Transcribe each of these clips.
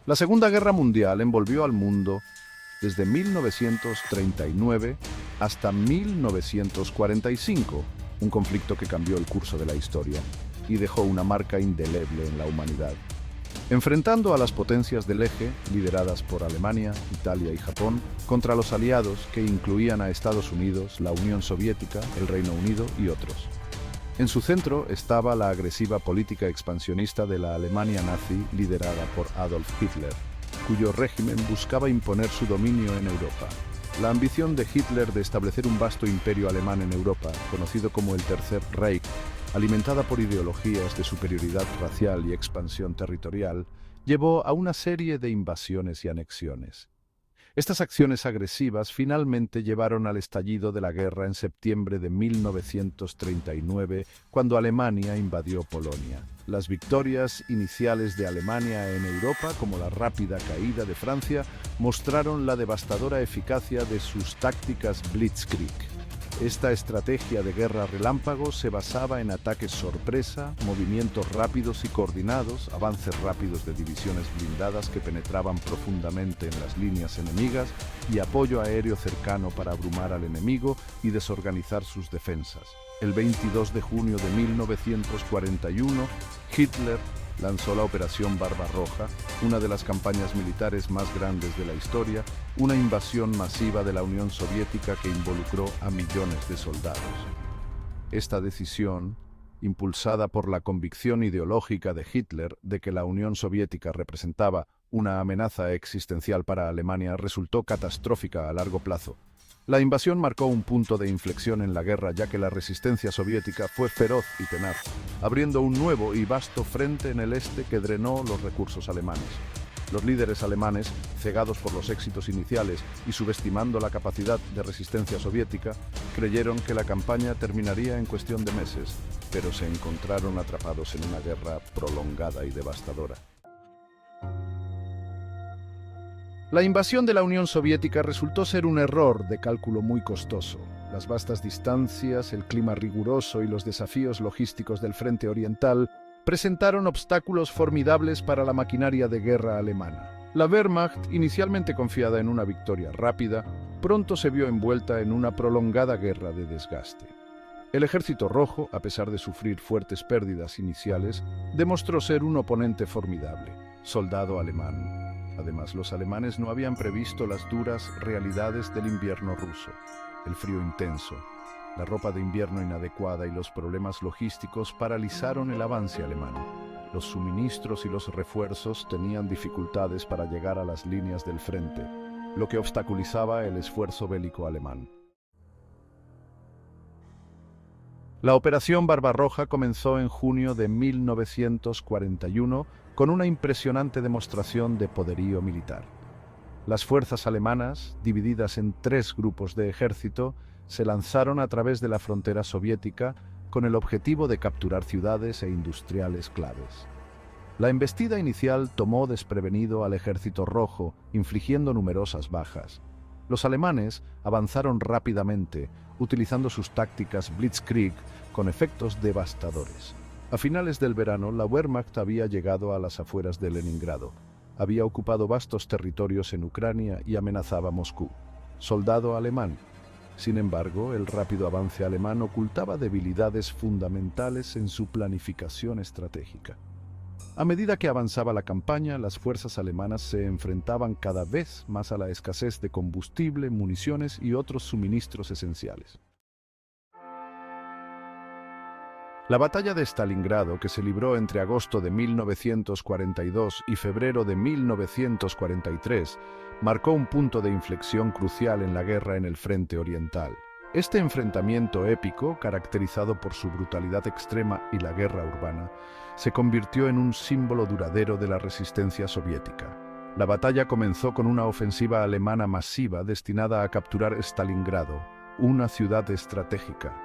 La Segunda Guerra Mundial envolvió al mundo desde 1939 hasta 1945, un conflicto que cambió el curso de la historia y dejó una marca indeleble en la humanidad. Enfrentando a las potencias del eje, lideradas por Alemania, Italia y Japón, contra los aliados que incluían a Estados Unidos, la Unión Soviética, el Reino Unido y otros. En su centro estaba la agresiva política expansionista de la Alemania nazi liderada por Adolf Hitler, cuyo régimen buscaba imponer su dominio en Europa. La ambición de Hitler de establecer un vasto imperio alemán en Europa, conocido como el Tercer Reich, alimentada por ideologías de superioridad racial y expansión territorial, llevó a una serie de invasiones y anexiones. Estas acciones agresivas finalmente llevaron al estallido de la guerra en septiembre de 1939, cuando Alemania invadió Polonia. Las victorias iniciales de Alemania en Europa, como la rápida caída de Francia, mostraron la devastadora eficacia de sus tácticas Blitzkrieg. Esta estrategia de guerra relámpago se basaba en ataques sorpresa, movimientos rápidos y coordinados, avances rápidos de divisiones blindadas que penetraban profundamente en las líneas enemigas y apoyo aéreo cercano para abrumar al enemigo y desorganizar sus defensas. El 22 de junio de 1941, Hitler lanzó la Operación Barbarroja, una de las campañas militares más grandes de la historia, una invasión masiva de la Unión Soviética que involucró a millones de soldados. Esta decisión, impulsada por la convicción ideológica de Hitler de que la Unión Soviética representaba una amenaza existencial para Alemania, resultó catastrófica a largo plazo. La invasión marcó un punto de inflexión en la guerra, ya que la resistencia soviética fue feroz y tenaz, abriendo un nuevo y vasto frente en el este que drenó los recursos alemanes. Los líderes alemanes, cegados por los éxitos iniciales y subestimando la capacidad de resistencia soviética, creyeron que la campaña terminaría en cuestión de meses, pero se encontraron atrapados en una guerra prolongada y devastadora. La invasión de la Unión Soviética resultó ser un error de cálculo muy costoso. Las vastas distancias, el clima riguroso y los desafíos logísticos del frente oriental presentaron obstáculos formidables para la maquinaria de guerra alemana. La Wehrmacht, inicialmente confiada en una victoria rápida, pronto se vio envuelta en una prolongada guerra de desgaste. El Ejército Rojo, a pesar de sufrir fuertes pérdidas iniciales, demostró ser un oponente formidable. Soldado alemán. Además, los alemanes no habían previsto las duras realidades del invierno ruso, el frío intenso, la ropa de invierno inadecuada y los problemas logísticos paralizaron el avance alemán. Los suministros y los refuerzos tenían dificultades para llegar a las líneas del frente, lo que obstaculizaba el esfuerzo bélico alemán. La Operación Barbarroja comenzó en junio de 1941 con una impresionante demostración de poderío militar. Las fuerzas alemanas, divididas en 3 grupos de ejército, se lanzaron a través de la frontera soviética con el objetivo de capturar ciudades e industriales claves. La embestida inicial tomó desprevenido al Ejército Rojo, infligiendo numerosas bajas. Los alemanes avanzaron rápidamente, utilizando sus tácticas Blitzkrieg con efectos devastadores. A finales del verano, la Wehrmacht había llegado a las afueras de Leningrado. Había ocupado vastos territorios en Ucrania y amenazaba Moscú. Soldado alemán. Sin embargo, el rápido avance alemán ocultaba debilidades fundamentales en su planificación estratégica. A medida que avanzaba la campaña, las fuerzas alemanas se enfrentaban cada vez más a la escasez de combustible, municiones y otros suministros esenciales. La batalla de Stalingrado, que se libró entre agosto de 1942 y febrero de 1943, marcó un punto de inflexión crucial en la guerra en el frente oriental. Este enfrentamiento épico, caracterizado por su brutalidad extrema y la guerra urbana, se convirtió en un símbolo duradero de la resistencia soviética. La batalla comenzó con una ofensiva alemana masiva destinada a capturar Stalingrado, una ciudad estratégica.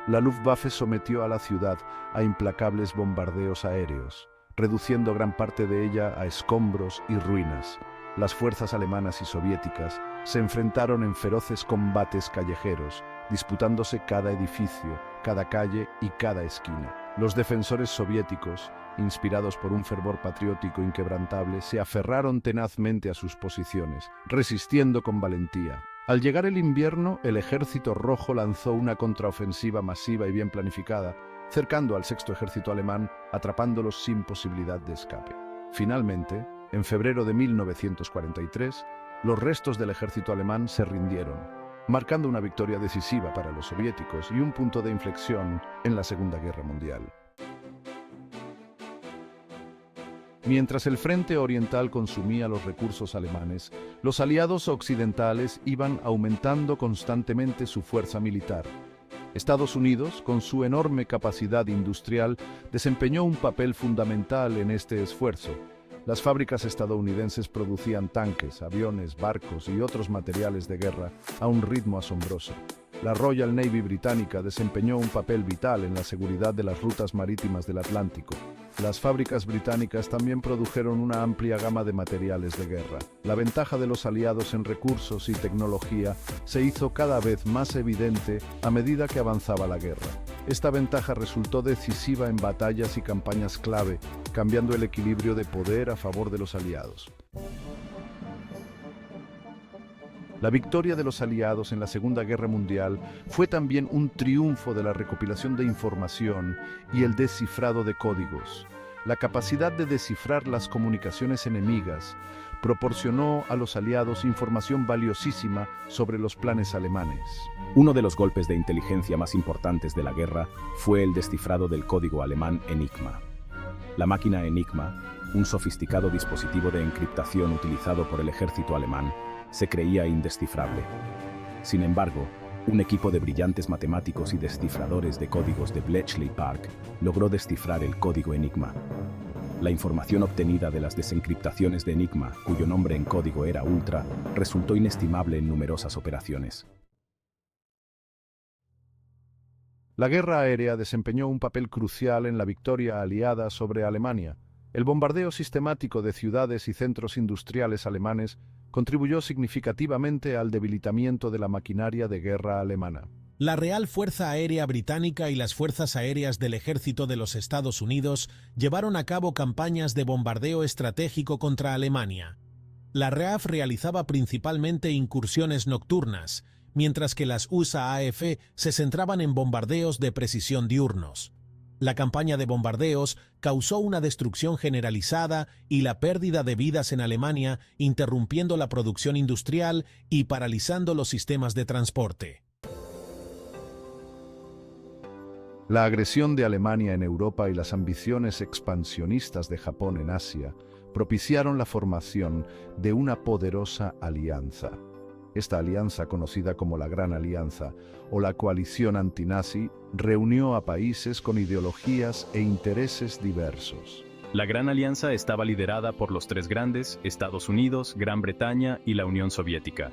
La Luftwaffe sometió a la ciudad a implacables bombardeos aéreos, reduciendo gran parte de ella a escombros y ruinas. Las fuerzas alemanas y soviéticas se enfrentaron en feroces combates callejeros, disputándose cada edificio, cada calle y cada esquina. Los defensores soviéticos, inspirados por un fervor patriótico inquebrantable, se aferraron tenazmente a sus posiciones, resistiendo con valentía. Al llegar el invierno, el Ejército Rojo lanzó una contraofensiva masiva y bien planificada, cercando al sexto ejército alemán, atrapándolos sin posibilidad de escape. Finalmente, en febrero de 1943, los restos del ejército alemán se rindieron, marcando una victoria decisiva para los soviéticos y un punto de inflexión en la Segunda Guerra Mundial. Mientras el frente oriental consumía los recursos alemanes, los aliados occidentales iban aumentando constantemente su fuerza militar. Estados Unidos, con su enorme capacidad industrial, desempeñó un papel fundamental en este esfuerzo. Las fábricas estadounidenses producían tanques, aviones, barcos y otros materiales de guerra a un ritmo asombroso. La Royal Navy británica desempeñó un papel vital en la seguridad de las rutas marítimas del Atlántico. Las fábricas británicas también produjeron una amplia gama de materiales de guerra. La ventaja de los aliados en recursos y tecnología se hizo cada vez más evidente a medida que avanzaba la guerra. Esta ventaja resultó decisiva en batallas y campañas clave, cambiando el equilibrio de poder a favor de los aliados. La victoria de los aliados en la Segunda Guerra Mundial fue también un triunfo de la recopilación de información y el descifrado de códigos. La capacidad de descifrar las comunicaciones enemigas proporcionó a los aliados información valiosísima sobre los planes alemanes. Uno de los golpes de inteligencia más importantes de la guerra fue el descifrado del código alemán Enigma. La máquina Enigma, un sofisticado dispositivo de encriptación utilizado por el ejército alemán, se creía indescifrable. Sin embargo, un equipo de brillantes matemáticos y descifradores de códigos de Bletchley Park logró descifrar el código Enigma. La información obtenida de las desencriptaciones de Enigma, cuyo nombre en código era Ultra, resultó inestimable en numerosas operaciones. La guerra aérea desempeñó un papel crucial en la victoria aliada sobre Alemania. El bombardeo sistemático de ciudades y centros industriales alemanes contribuyó significativamente al debilitamiento de la maquinaria de guerra alemana. La Real Fuerza Aérea Británica y las Fuerzas Aéreas del Ejército de los Estados Unidos llevaron a cabo campañas de bombardeo estratégico contra Alemania. La RAF realizaba principalmente incursiones nocturnas, mientras que las USAAF se centraban en bombardeos de precisión diurnos. La campaña de bombardeos causó una destrucción generalizada y la pérdida de vidas en Alemania, interrumpiendo la producción industrial y paralizando los sistemas de transporte. La agresión de Alemania en Europa y las ambiciones expansionistas de Japón en Asia propiciaron la formación de una poderosa alianza. Esta alianza, conocida como la Gran Alianza o la Coalición Antinazi, reunió a países con ideologías e intereses diversos. La Gran Alianza estaba liderada por los tres grandes, Estados Unidos, Gran Bretaña y la Unión Soviética.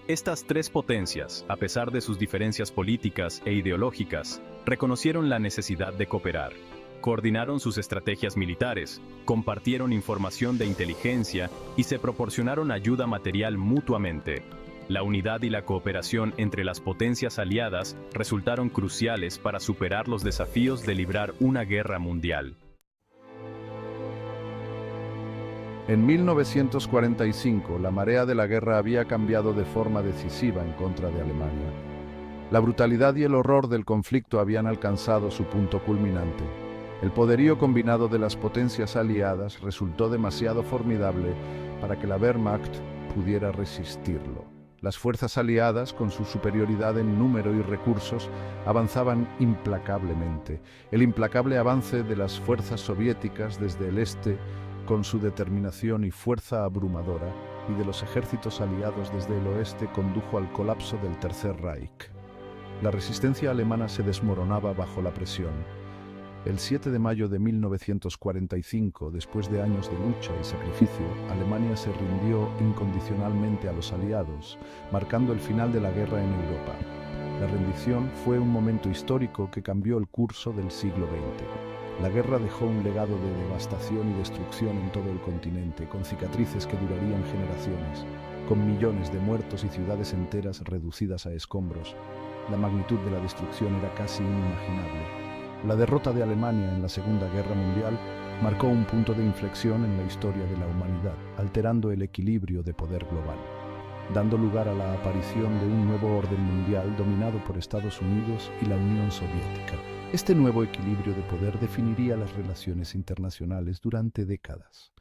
Estas tres potencias, a pesar de sus diferencias políticas e ideológicas, reconocieron la necesidad de cooperar. Coordinaron sus estrategias militares, compartieron información de inteligencia y se proporcionaron ayuda material mutuamente. La unidad y la cooperación entre las potencias aliadas resultaron cruciales para superar los desafíos de librar una guerra mundial. En 1945, la marea de la guerra había cambiado de forma decisiva en contra de Alemania. La brutalidad y el horror del conflicto habían alcanzado su punto culminante. El poderío combinado de las potencias aliadas resultó demasiado formidable para que la Wehrmacht pudiera resistirlo. Las fuerzas aliadas, con su superioridad en número y recursos, avanzaban implacablemente. El implacable avance de las fuerzas soviéticas desde el este, con su determinación y fuerza abrumadora, y de los ejércitos aliados desde el oeste, condujo al colapso del Tercer Reich. La resistencia alemana se desmoronaba bajo la presión. El 7 de mayo de 1945, después de años de lucha y sacrificio, Alemania se rindió incondicionalmente a los aliados, marcando el final de la guerra en Europa. La rendición fue un momento histórico que cambió el curso del siglo XX. La guerra dejó un legado de devastación y destrucción en todo el continente, con cicatrices que durarían generaciones, con millones de muertos y ciudades enteras reducidas a escombros. La magnitud de la destrucción era casi inimaginable. La derrota de Alemania en la Segunda Guerra Mundial marcó un punto de inflexión en la historia de la humanidad, alterando el equilibrio de poder global, dando lugar a la aparición de un nuevo orden mundial dominado por Estados Unidos y la Unión Soviética. Este nuevo equilibrio de poder definiría las relaciones internacionales durante décadas.